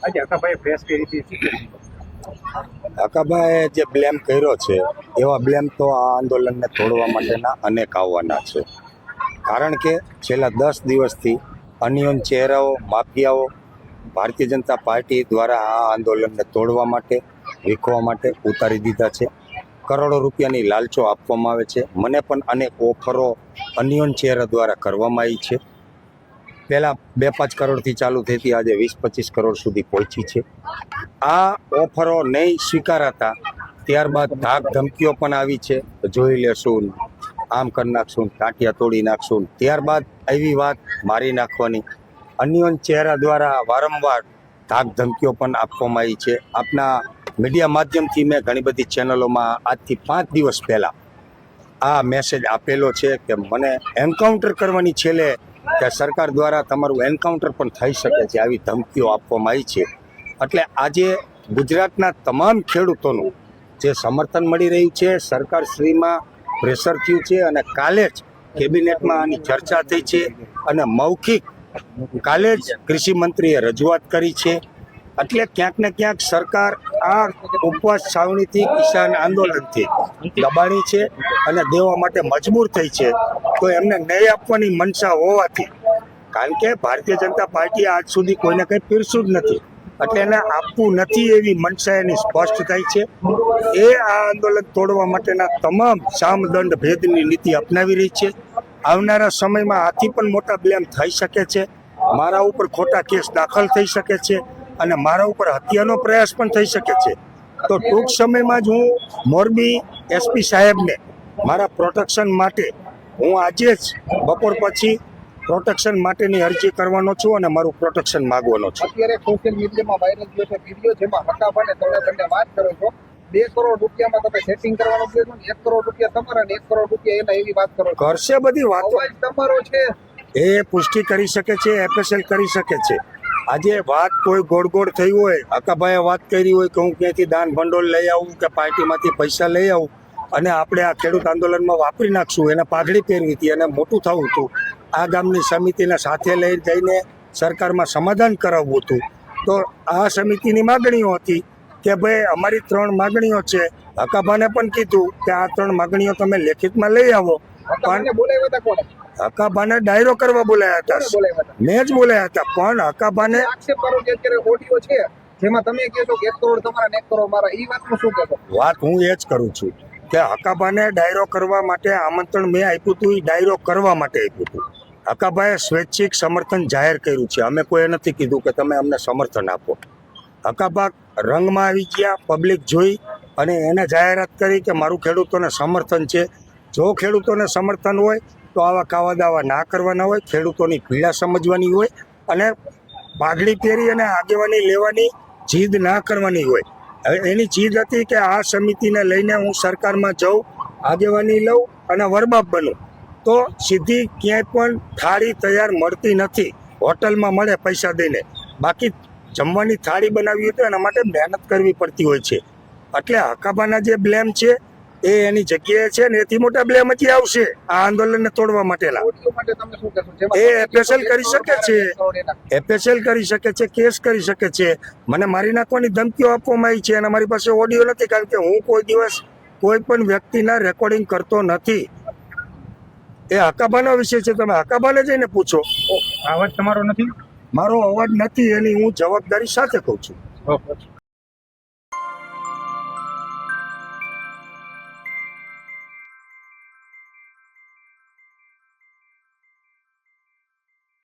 આજે હકાભાઈ પ્રેસ કરી હતી. હકાભાઈએ જે બ્લેમ કર્યો છે એવા બ્લેમ તો આ આંદોલનને તોડવા માટેના અનેક આવવાના છે. કારણ કે છેલ્લા 10 દિવસથી અનિયન ચહેરાઓ, માફિયાઓ ભારતીય જનતા પાર્ટી દ્વારા આ આંદોલનને તોડવા માટે, વીખવા માટે ઉતારી દીધા છે. કરોડો રૂપિયાની લાલચો આપવામાં આવે છે. મને પણ અનેક ઓફરો અનિયન ચહેરા દ્વારા કરવામાં આવી છે. પહેલાં 2-5 કરોડથી ચાલુ થઈ હતી, આજે 20-25 કરોડ સુધી પહોંચી છે. આ ઓફરો નહીં સ્વીકારાતા ત્યારબાદ ધાક ધમકીઓ પણ આવી છે, જોઈ લેશું, આમ કરી નાખશું, ટાંટિયા તોડી નાખશું. ત્યારબાદ એવી વાત મારી નાખવાની અન્યોન ચહેરા દ્વારા વારંવાર ધાક ધમકીઓ પણ આપવામાં આવી છે. આપના મીડિયા માધ્યમથી મેં ઘણી બધી ચેનલોમાં આજથી 5 દિવસ પહેલાં આ મેસેજ આપેલો છે કે મને એન્કાઉન્ટર કરવાની છેલ્લે કે સરકાર દ્વારા તમારું એન્કાઉન્ટર પણ થઈ શકે છે, આવી ધમકીઓ આપવામાં આવી છે. એટલે આજે ગુજરાતના તમામ ખેડૂતોનું જે સમર્થન મળી રહ્યું છે, સરકારશ્રીમાં પ્રેશર થયું છે અને કાલે જ કેબિનેટમાં આની ચર્ચા થઈ છે અને મૌખિક કાલે જ કૃષિ મંત્રીએ રજૂઆત કરી છે. એટલે ક્યાંક ને ક્યાંક સરકાર આ ઉપવાસ છાવણીથી, કિસાન આંદોલનથી દબાણી છે અને દેવા માટે મજબૂર થઈ છે. તો એમને ન્યાય આપવાની મનસા હોવાથી, કારણ કે ભારતીય જનતા પાર્ટીએ આજ સુધી કોઈને કંઈ પીરસ્યું જ નથી, એટલે એને આપવું નથી એવી મનસા એની સ્પષ્ટ થાય છે. એ આ આંદોલન તોડવા માટેના તમામ સામદંડ ભેદની નીતિ અપનાવી રહી છે. આવનારા સમયમાં આથી પણ મોટા બ્લેમ થઈ શકે છે. મારા ઉપર ખોટા કેસ દાખલ થઈ શકે છે અને મારા ઉપર હત્યાનો પ્રયાસ પણ થઈ શકે છે. તો ટૂંક સમયમાં જ હું મોરબી એસપી સાહેબને મારા પ્રોટેક્શન માટે હું આજે જ બપોર પછી પ્રોટેક્શન માટેની અરજી કરવાનો છું અને મારું પ્રોટેક્શન માંગવાનો છું. અત્યારે સોશિયલ મીડિયામાં વાયરલ થયો છે વિડીયો, જેમાં હકાભાઈને તમે વાત કરો છો 2 કરોડ રૂપિયામાં તમે સેટિંગ કરવાનું કહો છો, 1 કરોડ રૂપિયા તમારા ને 1 કરોડ રૂપિયા એના, એવી વાત કરો છો. કરશે બધી વાતો, અવાજ તમારો છે. એ પુષ્ટિ કરી શકે છે, એફએસએલ કરી શકે છે. આજે વાત કોઈ ગોળ થઈ હોય, હકાભાઈએ વાત કરી હોય કે હું ક્યાંથી દાન ભંડોળ લઈ આવું કે પાર્ટીમાંથી પૈસા લઈ આવું અને આપણે આ ખેડૂત આંદોલનમાં વાપરી નાખશું, એને પાઘડી પહેરવી હતી અને મોટું થવું હતું, આ ગામની સમિતિને સાથે લઈ જઈને સરકારમાં સમાધાન કરાવવું હતું. તો આ સમિતિની માગણીઓ હતી કે ભાઈ અમારી 3 માગણીઓ છે. હકાભાને પણ કીધું કે આ 3 માગણીઓ તમે લેખિતમાં લઈ આવો. પણ બોલાવ્યા હતા કોણે? હકાભાને ડાયરો કરવા બોલાયા હતા, મેં જ બોલાયા હતા. પણ હકાભાને આક્ષેપ કરો કે અત્યારે ઓડિયો છે જેમાં તમે કહો છો કે 1 કરોડ તમારા ને 1 કરોડ મારા, એ વાતનું શું કહેશો? વાત હું એ જ કરું છું કે હકાભાને ડાયરો કરવા માટે આમંત્રણ મેં આપ્યું હતું, એ ડાયરો કરવા માટે આપ્યું હતું. હકાભાઈએ સ્વૈચ્છિક સમર્થન જાહેર કર્યું છે. અમે કોઈએ નથી કીધું કે તમે અમને સમર્થન આપો. હકાભા રંગમાં આવી ગયા, પબ્લિક જોઈ અને એને જાહેરાત કરી કે મારું ખેડૂતોને સમર્થન છે. જો ખેડૂતોને સમર્થન હોય તો આવા કાવા દાવા ના કરવાના હોય, ખેડૂતોની પીડા સમજવાની હોય અને પાઘડી પહેરી અને આગેવાની લેવાની જીદ ના કરવાની હોય. હવે એની જીદ હતી કે આ સમિતિને લઈને હું સરકારમાં જાઉં, આગેવાની લઉં અને વરબાપ બનું. તો સીધી ક્યાંય પણ થાળી તૈયાર મળતી નથી, હોટલમાં મળે પૈસા દઈને. બાકી જમવાની થાળી બનાવી હોય તો એના માટે મહેનત કરવી પડતી હોય છે. એટલે હકાભાના જે બ્લેમ છે એ એની જગ્યાએ છે ને એથી મોટા બ્લેમ હજી આવશે આ આંદોલનને તોડવા માટેના. ઓડિયો માટે તમે શું કહેશો? એ એફએસએલ કરી શકે છે, એફએસએલ કરી શકે છે, કેસ કરી શકે છે. મને મારી નાખવાની ધમકીઓ આપવામાં આવી છે અને મારી પાસે ઓડિયો નથી, કારણ કે હું કોઈ દિવસ કોઈ પણ વ્યક્તિના રેકોર્ડિંગ કરતો નથી. એ હકાભાનો વિષય છે, તમે હકાભાને જઈને પૂછો. અવાજ તમારો નથી? મારો અવાજ નથી એની હું જવાબદારી સાથે કહું છું.